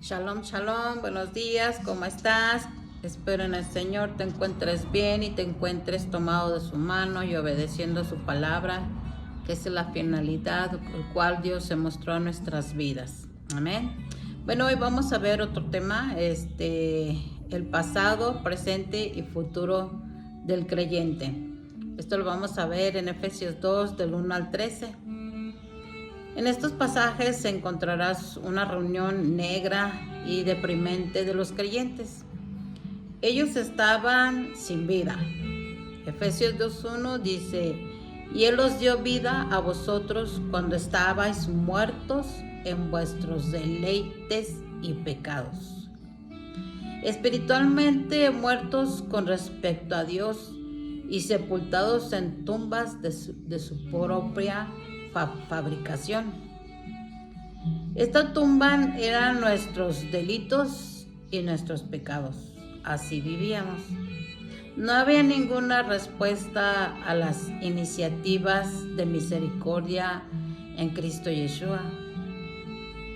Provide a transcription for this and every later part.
Shalom, shalom, buenos días, ¿cómo estás? Espero en el Señor te encuentres bien y te encuentres tomado de su mano y obedeciendo su palabra, que es la finalidad el cual Dios se mostró a nuestras vidas. Amén. Bueno, hoy vamos a ver otro tema, el pasado, presente y futuro del creyente. Esto lo vamos a ver en Efesios 2, del 1 al 13. En estos pasajes encontrarás una reunión negra y deprimente de los creyentes. Ellos estaban sin vida. Efesios 2:1 dice: y Él os dio vida a vosotros cuando estabais muertos en vuestros deleites y pecados. Espiritualmente muertos con respecto a Dios y sepultados en tumbas de su propia fabricación. Esta tumba eran nuestros delitos y nuestros pecados. Así vivíamos. No había ninguna respuesta a las iniciativas de misericordia en Cristo Yeshua.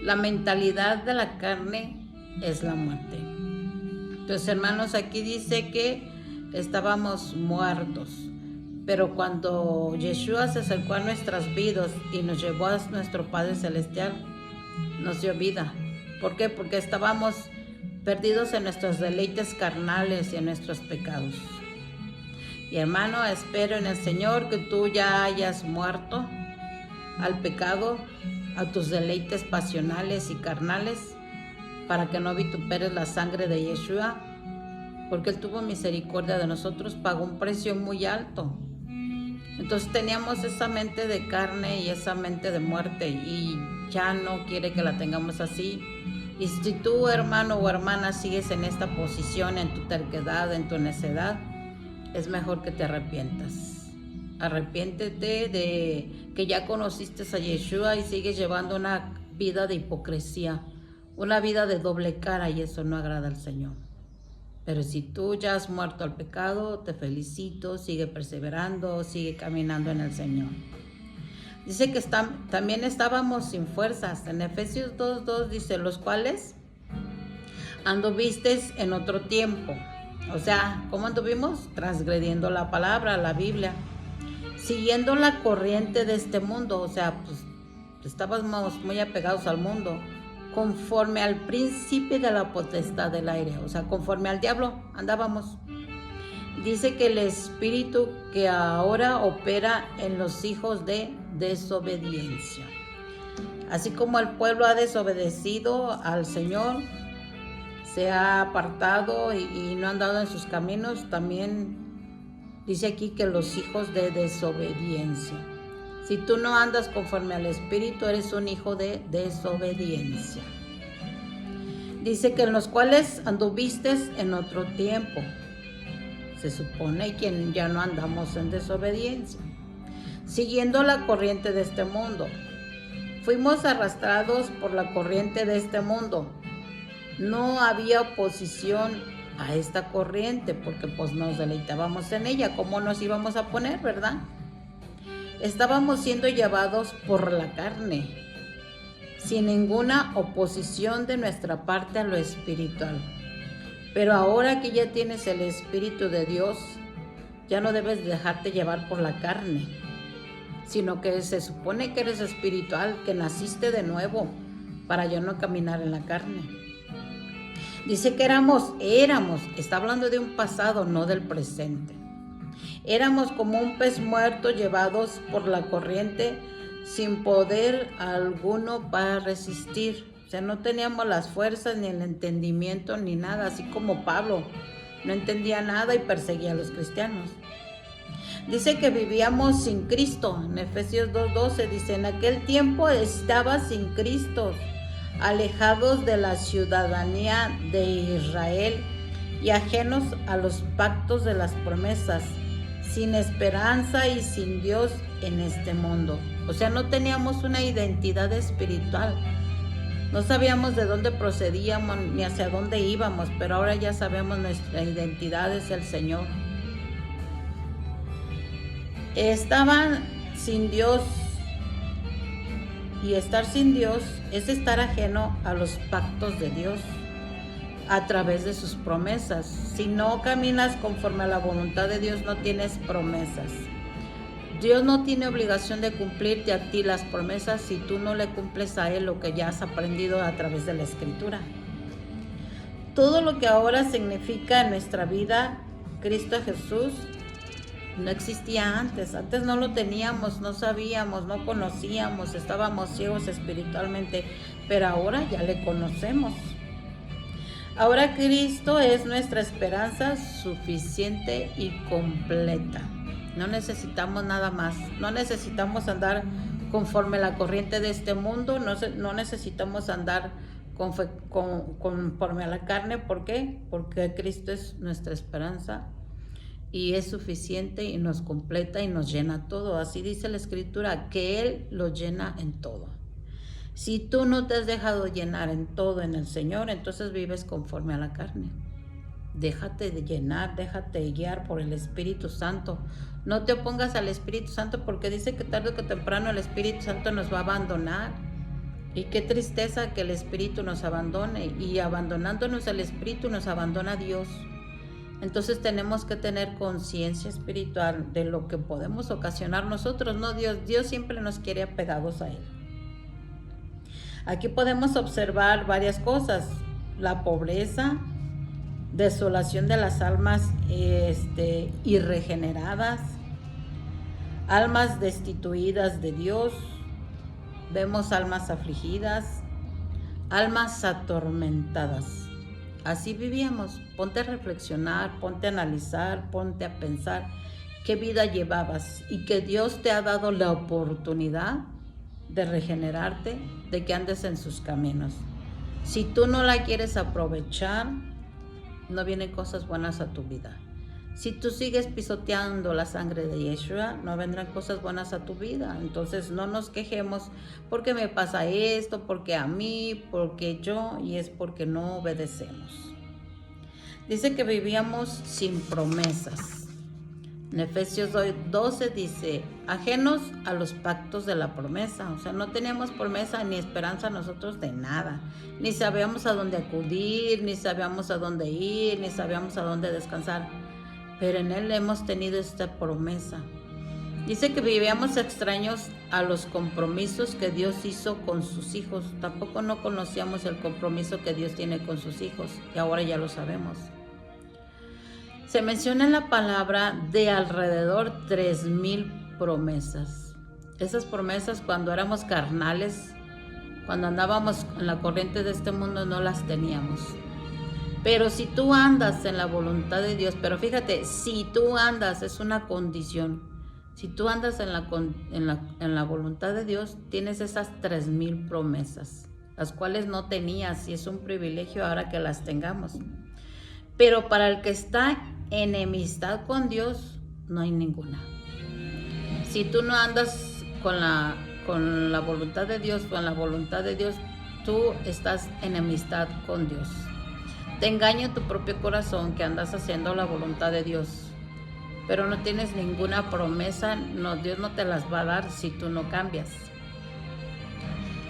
La mentalidad de la carne es la muerte. Entonces, hermanos, aquí dice que estábamos muertos. Pero cuando Yeshua se acercó a nuestras vidas y nos llevó a nuestro Padre Celestial, nos dio vida. ¿Por qué? Porque estábamos perdidos en nuestros deleites carnales y en nuestros pecados. Y hermano, espero en el Señor que tú ya hayas muerto al pecado, a tus deleites pasionales y carnales, para que no vituperes la sangre de Yeshua, porque Él tuvo misericordia de nosotros, pagó un precio muy alto. Entonces teníamos esa mente de carne y esa mente de muerte, y ya no quiere que la tengamos así. Y si tú, hermano o hermana, sigues en esta posición, en tu terquedad, en tu necedad, es mejor que te arrepientas. Arrepiéntete de que ya conociste a Yeshua y sigues llevando una vida de hipocresía, una vida de doble cara, y eso no agrada al Señor. Pero si tú ya has muerto al pecado, te felicito, sigue perseverando, sigue caminando en el Señor. Dice que también estábamos sin fuerzas. En Efesios 2:2 dice: los cuales anduvisteis en otro tiempo. O sea, ¿cómo anduvimos? Transgrediendo la palabra, la Biblia, siguiendo la corriente de este mundo. O sea, pues estábamos muy apegados al mundo, conforme al príncipe de la potestad del aire, o sea, conforme al diablo andábamos. Dice que el espíritu que ahora opera en los hijos de desobediencia. Así como el pueblo ha desobedecido al Señor, se ha apartado y no ha andado en sus caminos, también dice aquí que los hijos de desobediencia. Si tú no andas conforme al Espíritu, eres un hijo de desobediencia. Dice que en los cuales anduviste en otro tiempo. Se supone que ya no andamos en desobediencia, siguiendo la corriente de este mundo. Fuimos arrastrados por la corriente de este mundo. No había oposición a esta corriente, porque pues nos deleitábamos en ella. ¿Cómo nos íbamos a poner, verdad? Estábamos siendo llevados por la carne, sin ninguna oposición de nuestra parte a lo espiritual. Pero ahora que ya tienes el Espíritu de Dios, ya no debes dejarte llevar por la carne, sino que se supone que eres espiritual, que naciste de nuevo, para ya no caminar en la carne. Dice que éramos, está hablando de un pasado, no del presente. Éramos como un pez muerto llevados por la corriente sin poder alguno para resistir. O sea, no teníamos las fuerzas ni el entendimiento ni nada, así como Pablo no entendía nada y perseguía a los cristianos. Dice que vivíamos sin Cristo. En Efesios 2:12 dice: en aquel tiempo estaba sin Cristo, alejados de la ciudadanía de Israel y ajenos a los pactos de las promesas, sin esperanza y sin Dios en este mundo. O sea, no teníamos una identidad espiritual. No sabíamos de dónde procedíamos ni hacia dónde íbamos, pero ahora ya sabemos, nuestra identidad es el Señor. Estaban sin Dios Y estar sin Dios es estar ajeno a los pactos de Dios a través de sus promesas. Si no caminas conforme a la voluntad de Dios, no tienes promesas. Dios no tiene obligación de cumplirte a ti las promesas si tú no le cumples a Él lo que ya has aprendido a través de la Escritura. Todo lo que ahora significa en nuestra vida Cristo Jesús no existía antes. Antes no lo teníamos, no sabíamos, no conocíamos, estábamos ciegos espiritualmente, pero ahora ya le conocemos. Ahora Cristo es nuestra esperanza suficiente y completa. No necesitamos nada más. No necesitamos andar conforme a la corriente de este mundo. No necesitamos andar conforme a la carne. ¿Por qué? Porque Cristo es nuestra esperanza y es suficiente y nos completa y nos llena todo. Así dice la Escritura, que Él lo llena en todo. Si tú no te has dejado llenar en todo en el Señor, entonces vives conforme a la carne. Déjate de llenar, déjate de guiar por el Espíritu Santo. No te opongas al Espíritu Santo, porque dice que tarde o que temprano el Espíritu Santo nos va a abandonar. Y qué tristeza que el Espíritu nos abandone, y abandonándonos el Espíritu nos abandona Dios. Entonces tenemos que tener conciencia espiritual de lo que podemos ocasionar nosotros, no Dios. Dios siempre nos quiere apegados a Él. Aquí podemos observar varias cosas: la pobreza, desolación de las almas irregeneradas, almas destituidas de Dios, vemos almas afligidas, almas atormentadas. Así vivíamos. Ponte a reflexionar, ponte a analizar, ponte a pensar qué vida llevabas y que Dios te ha dado la oportunidad de regenerarte, de que andes en sus caminos. Si tú no la quieres aprovechar, no vienen cosas buenas a tu vida. Si tú sigues pisoteando la sangre de Yeshua, no vendrán cosas buenas a tu vida. Entonces no nos quejemos porque me pasa esto, porque a mí, porque yo, y es porque no obedecemos. Dice que vivíamos sin promesas. En Efesios 12 dice, ajenos a los pactos de la promesa. O sea, no teníamos promesa ni esperanza nosotros de nada. Ni sabíamos a dónde acudir, ni sabíamos a dónde ir, ni sabíamos a dónde descansar. Pero en Él hemos tenido esta promesa. Dice que vivíamos extraños a los compromisos que Dios hizo con sus hijos. Tampoco no conocíamos el compromiso que Dios tiene con sus hijos, y ahora ya lo sabemos. Se menciona en la palabra de alrededor 3,000 promesas. Esas promesas, cuando éramos carnales, cuando andábamos en la corriente de este mundo, no las teníamos. Pero si tú andas en la voluntad de Dios, pero fíjate, si tú andas, es una condición. Si tú andas en la voluntad de Dios, tienes esas 3,000 promesas, las cuales no tenías, y es un privilegio ahora que las tengamos. Pero para el que está enemistad con Dios, no hay ninguna. Si tú no andas con la voluntad de Dios, con la voluntad de Dios, tú estás en enemistad con Dios. Te engaña tu propio corazón que andas haciendo la voluntad de Dios, pero no tienes ninguna promesa. No, Dios no te las va a dar si tú no cambias.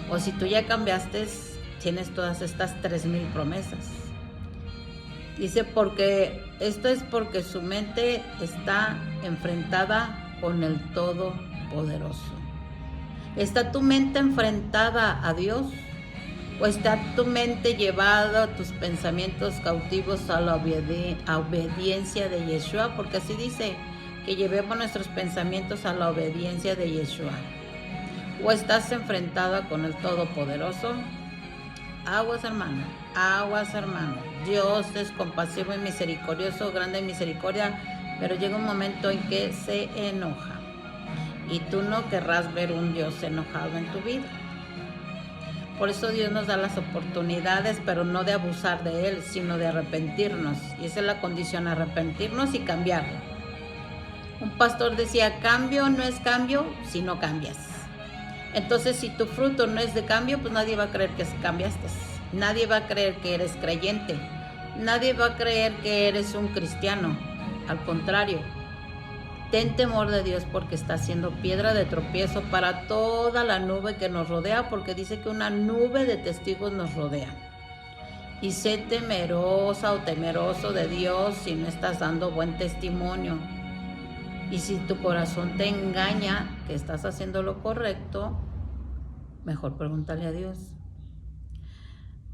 O si tú ya cambiaste, tienes todas estas 3,000 promesas. Dice, porque esto es porque su mente está enfrentada con el Todopoderoso. ¿Está tu mente enfrentada a Dios? ¿O está tu mente llevada, tus pensamientos cautivos a la obediencia de Yeshua? Porque así dice, que llevemos nuestros pensamientos a la obediencia de Yeshua. ¿O estás enfrentada con el Todopoderoso? Aguas, hermano, aguas, hermano. Dios es compasivo y misericordioso, grande en misericordia, pero llega un momento en que se enoja. Y tú no querrás ver un Dios enojado en tu vida. Por eso Dios nos da las oportunidades, pero no de abusar de Él, sino de arrepentirnos. Y esa es la condición, arrepentirnos y cambiar. Un pastor decía, cambio no es cambio si no cambias. Entonces, si tu fruto no es de cambio, pues nadie va a creer que cambiaste. Nadie va a creer que eres creyente. Nadie va a creer que eres un cristiano. Al contrario, Ten temor de Dios porque está siendo piedra de tropiezo para toda la nube que nos rodea, porque dice que una nube de testigos nos rodea. Y sé temerosa o temeroso de Dios si no estás dando buen testimonio. Y si tu corazón te engaña que estás haciendo lo correcto, mejor pregúntale a Dios.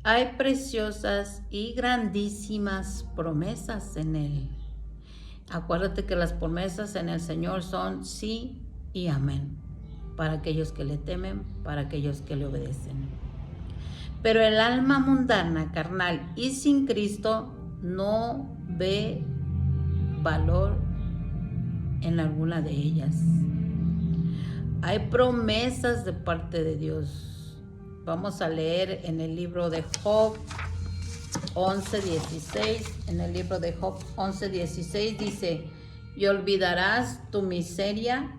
Hay preciosas y grandísimas promesas en Él. Acuérdate que las promesas en el Señor son sí y amén, para aquellos que le temen, para aquellos que le obedecen. Pero el alma mundana, carnal y sin Cristo no ve valor en alguna de ellas. Hay promesas de parte de Dios. Vamos a leer en el libro de Job 11:16. En el libro de Job 11:16 dice: y olvidarás tu miseria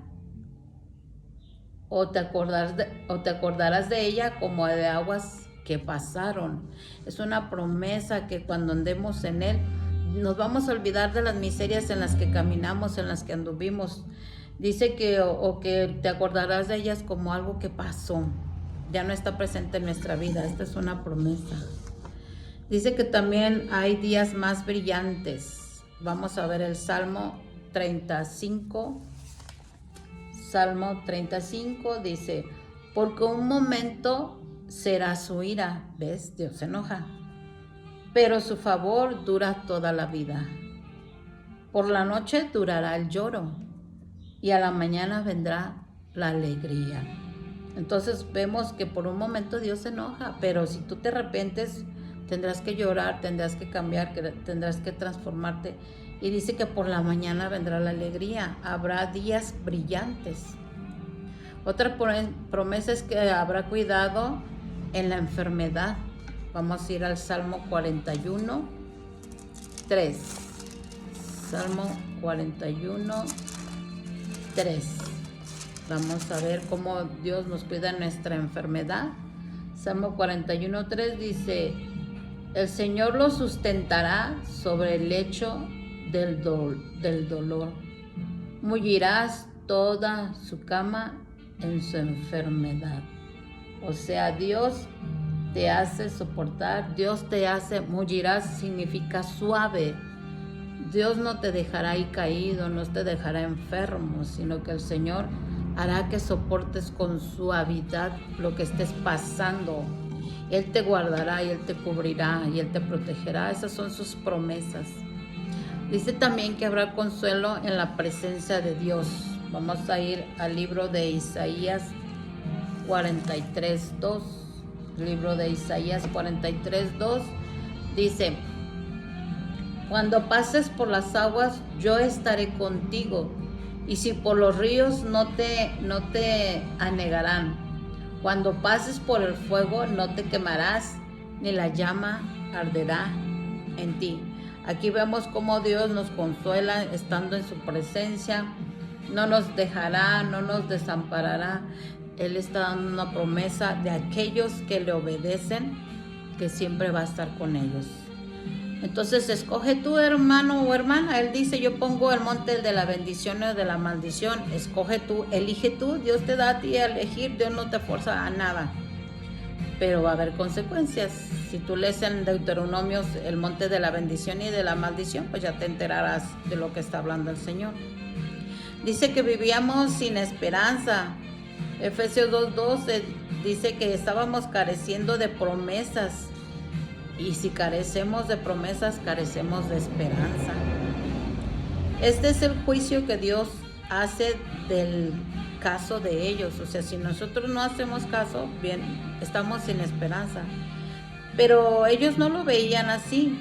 o te acordarás de ella como de aguas que pasaron. Es una promesa que cuando andemos en Él nos vamos a olvidar de las miserias en las que caminamos, en las que anduvimos. Dice que o que te acordarás de ellas como algo que pasó, ya no está presente en nuestra vida. Esta es una promesa. Dice que también hay días más brillantes. Vamos a ver el Salmo 35. Salmo 35 dice: porque un momento será su ira. ¿Ves? Dios se enoja. Pero su favor dura toda la vida. Por la noche durará el lloro y a la mañana vendrá la alegría. Entonces vemos que por un momento Dios se enoja, pero si tú te arrepientes, tendrás que llorar, tendrás que cambiar, tendrás que transformarte. Y dice que por la mañana vendrá la alegría, habrá días brillantes. Otra promesa es que habrá cuidado en la enfermedad. Vamos a ir al Salmo 41, 3. Salmo 41, 3. Vamos a ver cómo Dios nos cuida en nuestra enfermedad. Salmo 41, 3 dice: el Señor lo sustentará sobre el lecho del dolor. Mullirás toda su cama en su enfermedad. O sea, Dios te hace soportar, Dios te hace, mullirás significa suave. Dios no te dejará ahí caído, no te dejará enfermo, sino que el Señor hará que soportes con suavidad lo que estés pasando. Él te guardará y Él te cubrirá y Él te protegerá. Esas son sus promesas. Dice también que habrá consuelo en la presencia de Dios. Vamos a ir al libro de Isaías 43:2. Libro de Isaías 43:2 dice: cuando pases por las aguas, yo estaré contigo, y si por los ríos no te anegarán. Cuando pases por el fuego, no te quemarás, ni la llama arderá en ti. Aquí vemos cómo Dios nos consuela estando en su presencia. No nos dejará, no nos desamparará. Él está dando una promesa de aquellos que le obedecen, que siempre va a estar con ellos. Entonces escoge tú, hermano o hermana. Él dice: yo pongo el monte de la bendición o de la maldición. Escoge tú, elige tú. Dios te da a ti a elegir, Dios no te fuerza a nada. Pero va a haber consecuencias. Si tú lees en Deuteronomios el monte de la bendición y de la maldición, pues ya te enterarás de lo que está hablando el Señor. Dice que vivíamos sin esperanza. Efesios 2:12 dice que estábamos careciendo de promesas. Y si carecemos de promesas, carecemos de esperanza. Este es el juicio que Dios hace del caso de ellos. O sea, si nosotros no hacemos caso, bien, estamos sin esperanza. Pero ellos no lo veían así.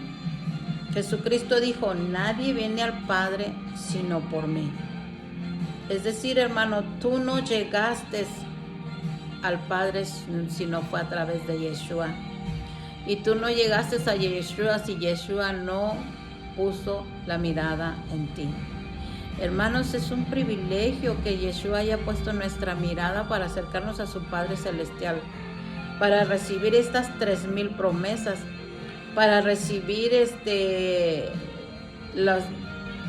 Jesucristo dijo: nadie viene al Padre sino por mí. Es decir, hermano, tú no llegaste al Padre si no fue a través de Yeshua. Y tú no llegaste a Yeshua si Yeshua no puso la mirada en ti. Hermanos, es un privilegio que Yeshua haya puesto nuestra mirada para acercarnos a su Padre Celestial, para recibir estas 3000 promesas, para recibir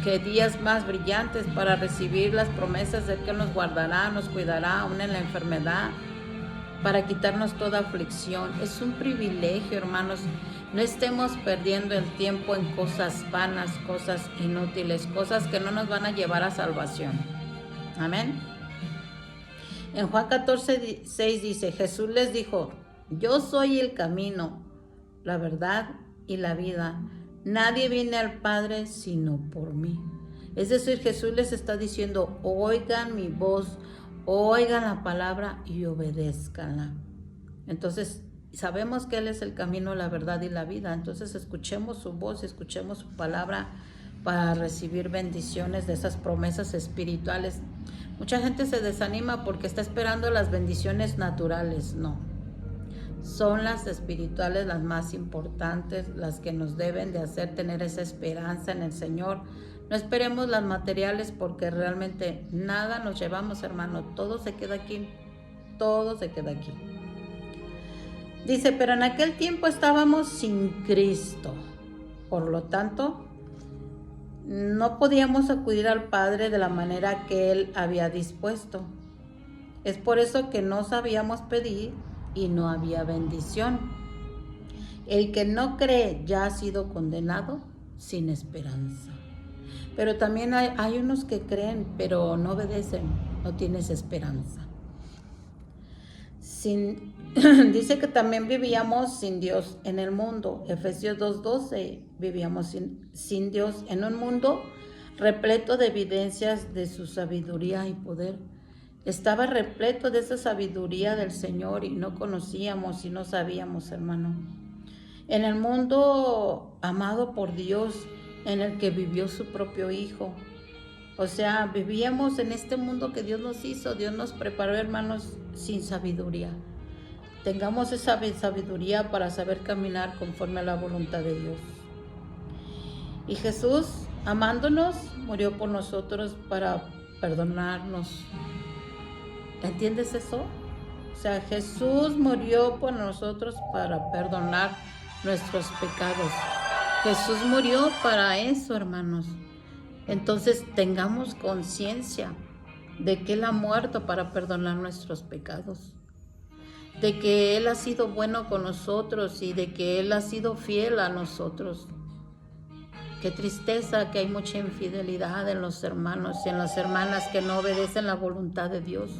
que días más brillantes para recibir las promesas de que nos guardará, nos cuidará aún en la enfermedad, para quitarnos toda aflicción. Es un privilegio, hermanos. No estemos perdiendo el tiempo en cosas vanas, cosas inútiles, cosas que no nos van a llevar a salvación. Amén. En Juan 14:6 dice, Jesús les dijo, yo soy el camino, la verdad y la vida. Nadie viene al Padre sino por mí. Es decir, Jesús les está diciendo, oigan mi voz, oigan la palabra y obedézcanla. Entonces, sabemos que Él es el camino, la verdad y la vida. Entonces, escuchemos su voz, escuchemos su palabra para recibir bendiciones de esas promesas espirituales. Mucha gente se desanima porque está esperando las bendiciones naturales. No. Son las espirituales las más importantes, las que nos deben de hacer tener esa esperanza en el Señor. No esperemos las materiales porque realmente nada nos llevamos, hermano. Todo se queda aquí. Todo se queda aquí. Dice, pero en aquel tiempo estábamos sin Cristo. Por lo tanto, no podíamos acudir al Padre de la manera que Él había dispuesto. Es por eso que no sabíamos pedir y no había bendición. El que no cree ya ha sido condenado sin esperanza. Pero también hay unos que creen, pero no obedecen, no tienes esperanza. Dice que también vivíamos sin Dios en el mundo. Efesios 2:12, vivíamos sin Dios en un mundo repleto de evidencias de su sabiduría y poder. Estaba repleto de esa sabiduría del Señor y no conocíamos y no sabíamos, hermano. En el mundo amado por Dios, en el que vivió su propio Hijo. O sea, vivíamos en este mundo que Dios nos hizo, Dios nos preparó, hermanos, sin sabiduría. Tengamos esa sabiduría para saber caminar conforme a la voluntad de Dios. Y Jesús, amándonos, murió por nosotros para perdonarnos. ¿Entiendes eso? O sea, Jesús murió por nosotros para perdonar nuestros pecados. Jesús murió para eso, hermanos. Entonces tengamos conciencia de que Él ha muerto para perdonar nuestros pecados, de que Él ha sido bueno con nosotros y de que Él ha sido fiel a nosotros. Qué tristeza que hay mucha infidelidad en los hermanos y en las hermanas que no obedecen la voluntad de Dios.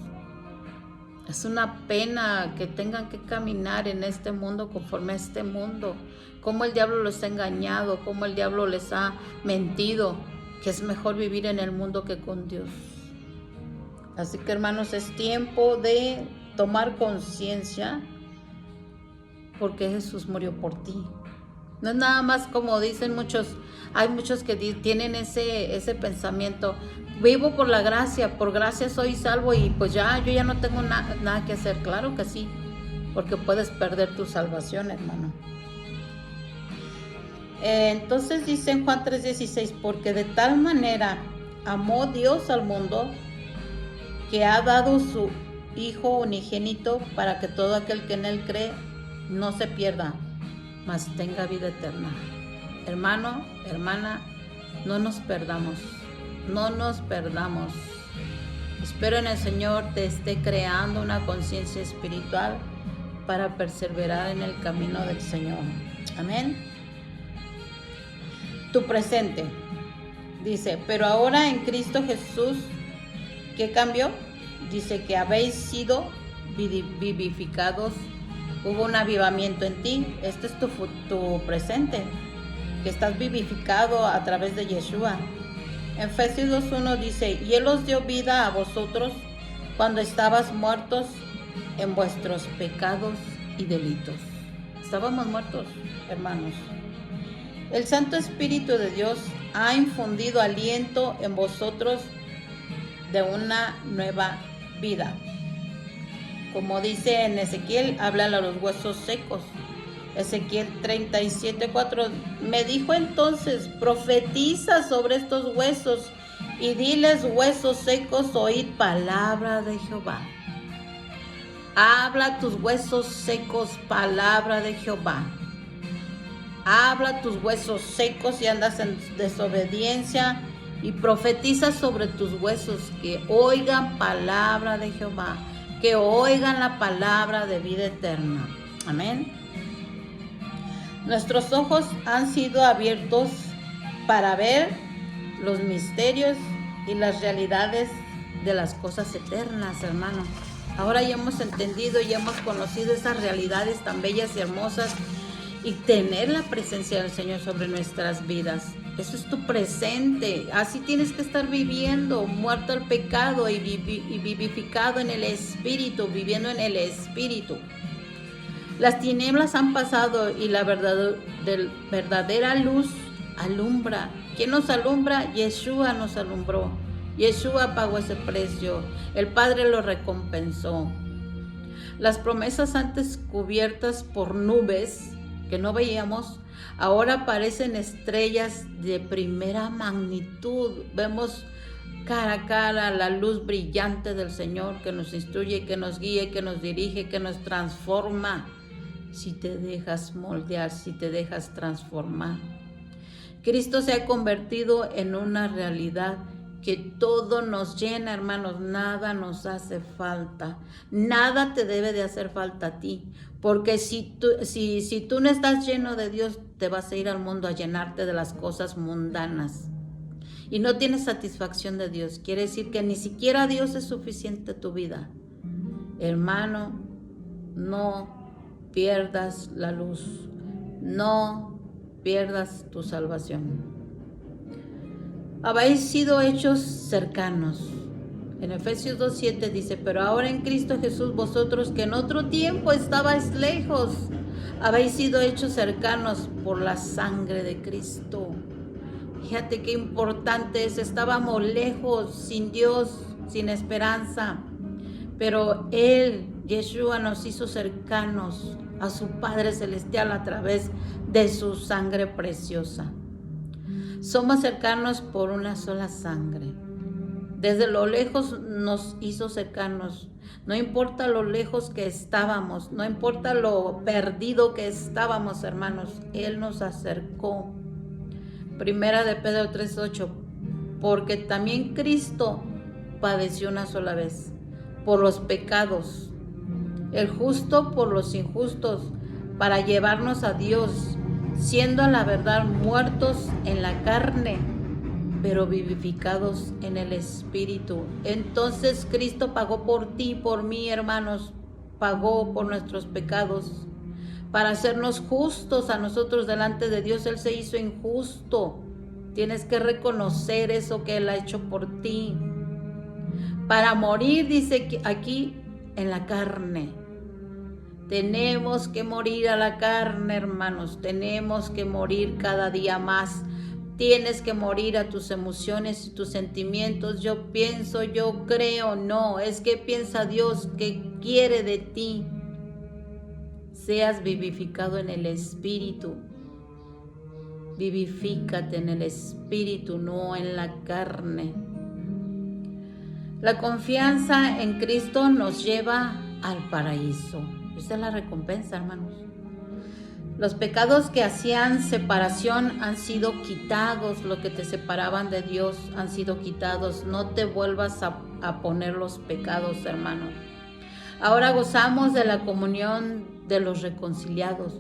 Es una pena que tengan que caminar en este mundo conforme a este mundo, cómo el diablo los ha engañado, cómo el diablo les ha mentido, que es mejor vivir en el mundo que con Dios. Así que, hermanos, es tiempo de tomar conciencia porque Jesús murió por ti. No es nada más como dicen muchos, hay muchos que tienen ese pensamiento, vivo por la gracia, por gracia soy salvo y pues yo ya no tengo nada que hacer. Claro que sí, porque puedes perder tu salvación, hermano. Entonces dice en Juan 3:16, porque de tal manera amó Dios al mundo que ha dado su Hijo unigénito para que todo aquel que en Él cree no se pierda, mas tenga vida eterna. Hermano, hermana, no nos perdamos, no nos perdamos. Espero en el Señor te esté creando una conciencia espiritual para perseverar en el camino del Señor. Amén. Tu presente. Dice, pero ahora en Cristo Jesús, ¿qué cambió? Dice que habéis sido vivificados. Hubo un avivamiento en ti. Este es tu presente, que estás vivificado a través de Yeshua. En Efesios 2:1 dice, y Él os dio vida a vosotros cuando estabas muertos en vuestros pecados y delitos. Estábamos muertos, hermanos. El Santo Espíritu de Dios ha infundido aliento en vosotros de una nueva vida. Como dice en Ezequiel, hablan a los huesos secos. Ezequiel 37:4, me dijo entonces, profetiza sobre estos huesos y diles, huesos secos, oíd palabra de Jehová. Habla a tus huesos secos, palabra de Jehová. Habla a tus huesos secos y andas en desobediencia y profetiza sobre tus huesos que oigan palabra de Jehová, que oigan la palabra de vida eterna. Amén. Nuestros ojos han sido abiertos para ver los misterios y las realidades de las cosas eternas, hermano. Ahora ya hemos entendido y hemos conocido esas realidades tan bellas y hermosas, y tener la presencia del Señor sobre nuestras vidas. Eso es tu presente. Así tienes que estar viviendo, muerto al pecado y vivificado en el Espíritu, viviendo en el Espíritu. Las tinieblas han pasado y la verdadera luz alumbra. ¿Quién nos alumbra? Yeshua nos alumbró. Yeshua pagó ese precio. El Padre lo recompensó. Las promesas antes cubiertas por nubes que no veíamos, ahora parecen estrellas de primera magnitud. Vemos cara a cara la luz brillante del Señor que nos instruye, que nos guía, que nos dirige, que nos transforma. Si te dejas moldear, si te dejas transformar. Cristo se ha convertido en una realidad que todo nos llena, hermanos. Nada nos hace falta. Nada te debe de hacer falta a ti. Porque si tú no estás lleno de Dios, te vas a ir al mundo a llenarte de las cosas mundanas. Y no tienes satisfacción de Dios. Quiere decir que ni siquiera Dios es suficiente en tu vida. Hermano, no pierdas la luz. No pierdas tu salvación. Habéis sido hechos cercanos. En Efesios 2:7 dice, pero ahora en Cristo Jesús vosotros que en otro tiempo estabais lejos, habéis sido hechos cercanos por la sangre de Cristo. Fíjate qué importante es. Estábamos lejos, sin Dios, sin esperanza, pero Él, Yeshua, nos hizo cercanos a su Padre Celestial a través de su sangre preciosa. Somos cercanos por una sola sangre. Desde lo lejos nos hizo cercanos. No importa lo lejos que estábamos, no importa lo perdido que estábamos, hermanos, Él nos acercó. Primera de Pedro 3:8, porque también Cristo padeció una sola vez por los pecados, el justo por los injustos, para llevarnos a Dios, siendo a la verdad muertos en la carne, pero vivificados en el Espíritu. Entonces Cristo pagó por ti y por mí, hermanos, pagó por nuestros pecados, para hacernos justos a nosotros delante de Dios. Él se hizo injusto. Tienes que reconocer eso que Él ha hecho por ti. Para morir, dice aquí, en la carne. Tenemos que morir a la carne, hermanos. Tenemos que morir cada día más. Tienes que morir a tus emociones y tus sentimientos. Yo pienso, yo creo. No, es que piensa Dios, que quiere de ti. Seas vivificado en el Espíritu. Vivifícate en el Espíritu, no en la carne. La confianza en Cristo nos lleva al paraíso. Esa es la recompensa, hermanos. Los pecados que hacían separación han sido quitados. Lo que te separaban de Dios han sido quitados. No te vuelvas a poner los pecados, hermano. Ahora gozamos de la comunión de los reconciliados.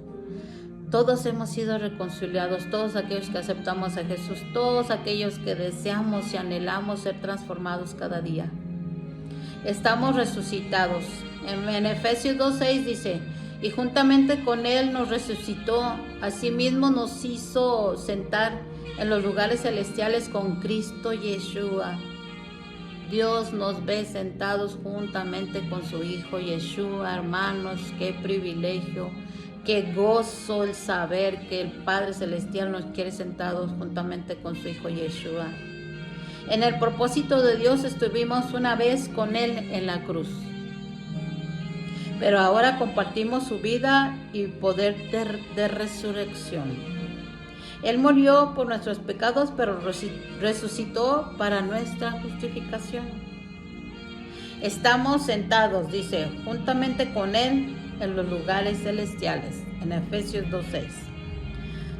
Todos hemos sido reconciliados, todos aquellos que aceptamos a Jesús, todos aquellos que deseamos y anhelamos ser transformados cada día. Estamos resucitados. En Efesios 2:6 dice, y juntamente con Él nos resucitó, asimismo nos hizo sentar en los lugares celestiales con Cristo Yeshua. Dios nos ve sentados juntamente con su Hijo Yeshua, hermanos. Qué privilegio, qué gozo el saber que el Padre Celestial nos quiere sentados juntamente con su Hijo Yeshua. En el propósito de Dios estuvimos una vez con Él en la cruz, pero ahora compartimos su vida y poder de resurrección. Él murió por nuestros pecados, pero resucitó para nuestra justificación. Estamos sentados, dice, juntamente con Él en los lugares celestiales, en Efesios 2:6.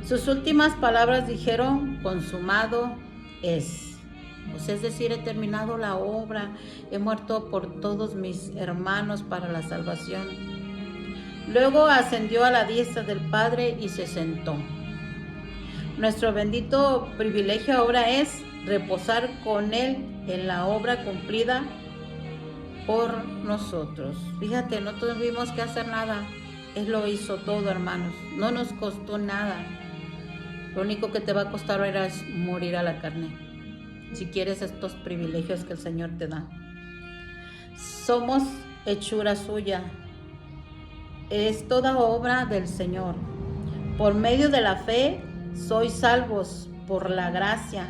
Sus últimas palabras dijeron, consumado es. O sea, es decir, he terminado la obra, he muerto por todos mis hermanos para la salvación. Luego ascendió a la diestra del Padre y se sentó. Nuestro bendito privilegio ahora es reposar con Él en la obra cumplida por nosotros. Fíjate, no tuvimos que hacer nada. Él lo hizo todo, hermanos. No nos costó nada. Lo único que te va a costar ahora es morir a la carne, si quieres estos privilegios que el Señor te da. Somos hechura suya. Es toda obra del Señor. Por medio de la fe sois salvos por la gracia.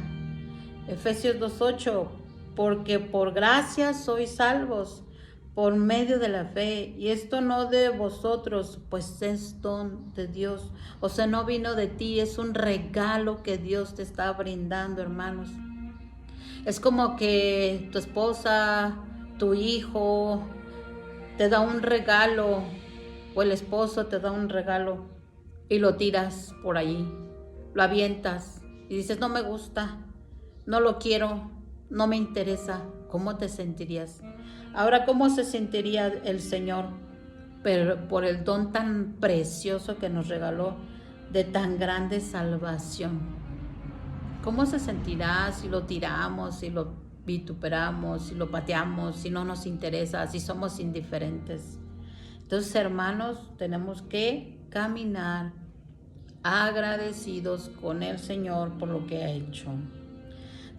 Efesios 2:8, porque por gracia sois salvos por medio de la fe, y esto no de vosotros, pues es don de Dios. O sea, no vino de ti, es un regalo que Dios te está brindando, hermanos. Es como que tu esposa, tu hijo, te da un regalo, o el esposo te da un regalo, y lo tiras por allí, lo avientas, y dices, no me gusta, no lo quiero, no me interesa. ¿Cómo te sentirías? Ahora, ¿cómo se sentiría el Señor por el don tan precioso que nos regaló de tan grande salvación? ¿Cómo se sentirá si lo tiramos, si lo vituperamos, si lo pateamos, si no nos interesa, si somos indiferentes? Entonces, hermanos, tenemos que caminar agradecidos con el Señor por lo que ha hecho.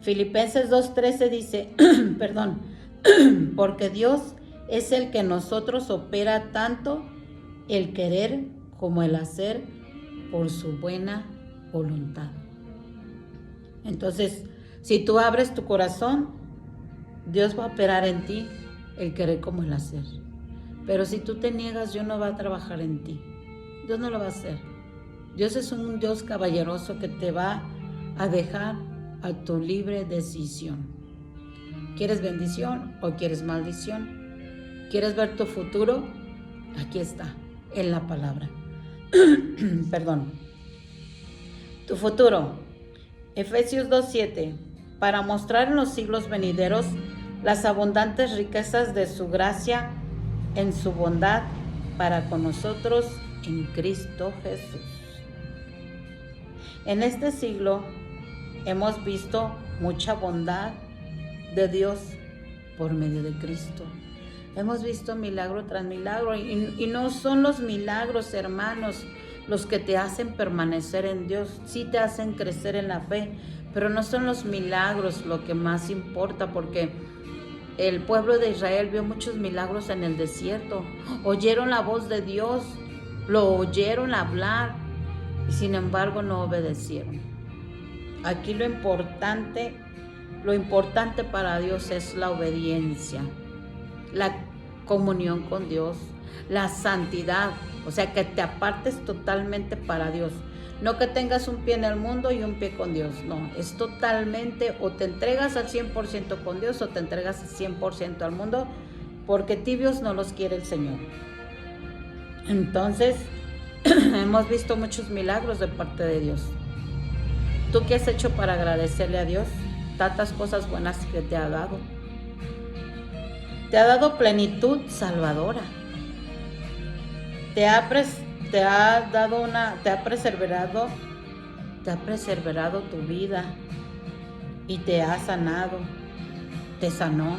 Filipenses 2:13 dice, perdón, porque Dios es el que en nosotros opera tanto el querer como el hacer por su buena voluntad. Entonces, si tú abres tu corazón, Dios va a operar en ti el querer como el hacer. Pero si tú te niegas, Dios no va a trabajar en ti. Dios no lo va a hacer. Dios es un Dios caballeroso que te va a dejar a tu libre decisión. ¿Quieres bendición o quieres maldición? ¿Quieres ver tu futuro? Aquí está, en la palabra. Perdón. Tu futuro. Efesios 2:7. Para mostrar en los siglos venideros las abundantes riquezas de su gracia en su bondad para con nosotros en Cristo Jesús. En este siglo hemos visto mucha bondad de Dios por medio de Cristo. Hemos visto milagro tras milagro y no son los milagros, hermanos, los que te hacen permanecer en Dios. Sí te hacen crecer en la fe, pero no son los milagros lo que más importa, porque el pueblo de Israel vio muchos milagros en el desierto. Oyeron la voz de Dios, lo oyeron hablar y sin embargo no obedecieron. Aquí lo importante para Dios es la obediencia, la comunión con Dios, la santidad, o sea, que te apartes totalmente para Dios. No que tengas un pie en el mundo y un pie con Dios, no, es totalmente, o te entregas al 100% con Dios o te entregas al 100% al mundo, porque tibios no los quiere el Señor. Entonces, hemos visto muchos milagros de parte de Dios. ¿Tú qué has hecho para agradecerle a Dios tantas cosas buenas que te ha dado? Te ha dado plenitud salvadora. Te ha preservado tu vida y te ha sanado. Te sanó.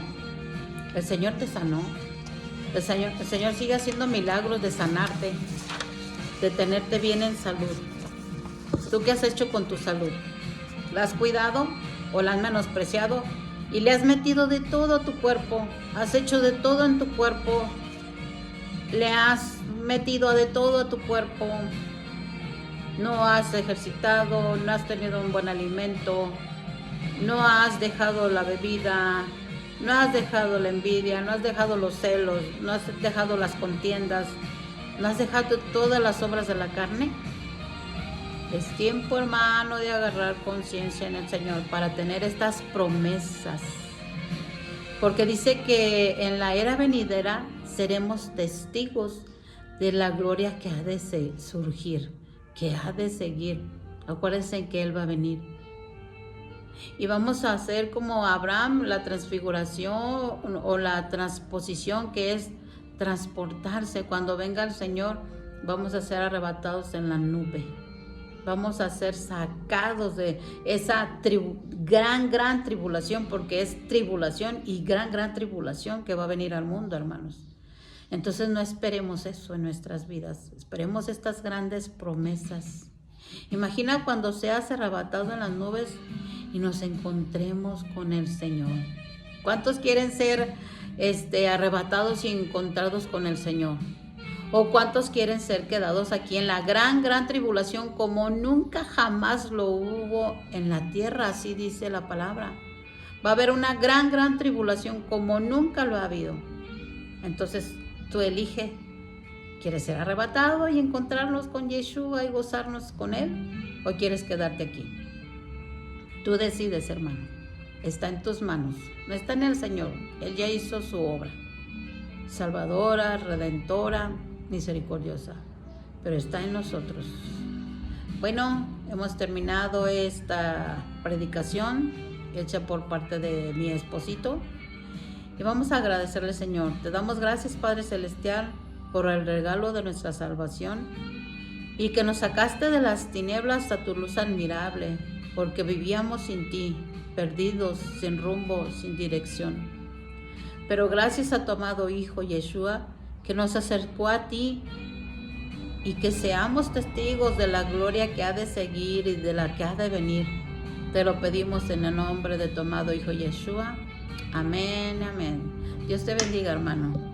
El Señor te sanó. El Señor sigue haciendo milagros de sanarte, de tenerte bien en salud. ¿Tú qué has hecho con tu salud? ¿La has cuidado o la has menospreciado? Y le has metido de todo a tu cuerpo. Has hecho de todo en tu cuerpo. Le has metido de todo a tu cuerpo. No has ejercitado, no has tenido un buen alimento, no has dejado la bebida, no has dejado la envidia, no has dejado los celos, no has dejado las contiendas, no has dejado todas las obras de la carne. Es tiempo, hermano, de agarrar conciencia en el Señor para tener estas promesas. Porque dice que en la era venidera seremos testigos de la gloria que ha de surgir, que ha de seguir. Acuérdense que Él va a venir. Y vamos a hacer como Abraham, la transfiguración o la transposición, que es transportarse. Cuando venga el Señor, vamos a ser arrebatados en la nube. Vamos a ser sacados de esa gran tribulación, porque es tribulación y gran tribulación que va a venir al mundo, hermanos. Entonces no esperemos eso en nuestras vidas, esperemos estas grandes promesas. Imagina cuando seas arrebatado en las nubes y nos encontremos con el Señor. ¿Cuántos quieren ser arrebatados y encontrados con el Señor? ¿O cuántos quieren ser quedados aquí en la gran tribulación como nunca jamás lo hubo en la tierra? Así dice la palabra. Va a haber una gran tribulación como nunca lo ha habido. Entonces tú elige, ¿quieres ser arrebatado y encontrarnos con Yeshua y gozarnos con Él? ¿O quieres quedarte aquí? Tú decides, hermano. Está en tus manos. No está en el Señor. Él ya hizo su obra. Salvadora, redentora, misericordiosa. Pero está en nosotros. Bueno, hemos terminado esta predicación hecha por parte de mi esposito. Y vamos a agradecerle, Señor. Te damos gracias, Padre Celestial, por el regalo de nuestra salvación y que nos sacaste de las tinieblas a tu luz admirable, porque vivíamos sin ti, perdidos, sin rumbo, sin dirección. Pero gracias a tu amado Hijo Yeshua, que nos acercó a ti y que seamos testigos de la gloria que ha de seguir y de la que ha de venir. Te lo pedimos en el nombre de tu amado Hijo Yeshua. Amén, amén. Dios te bendiga, hermano.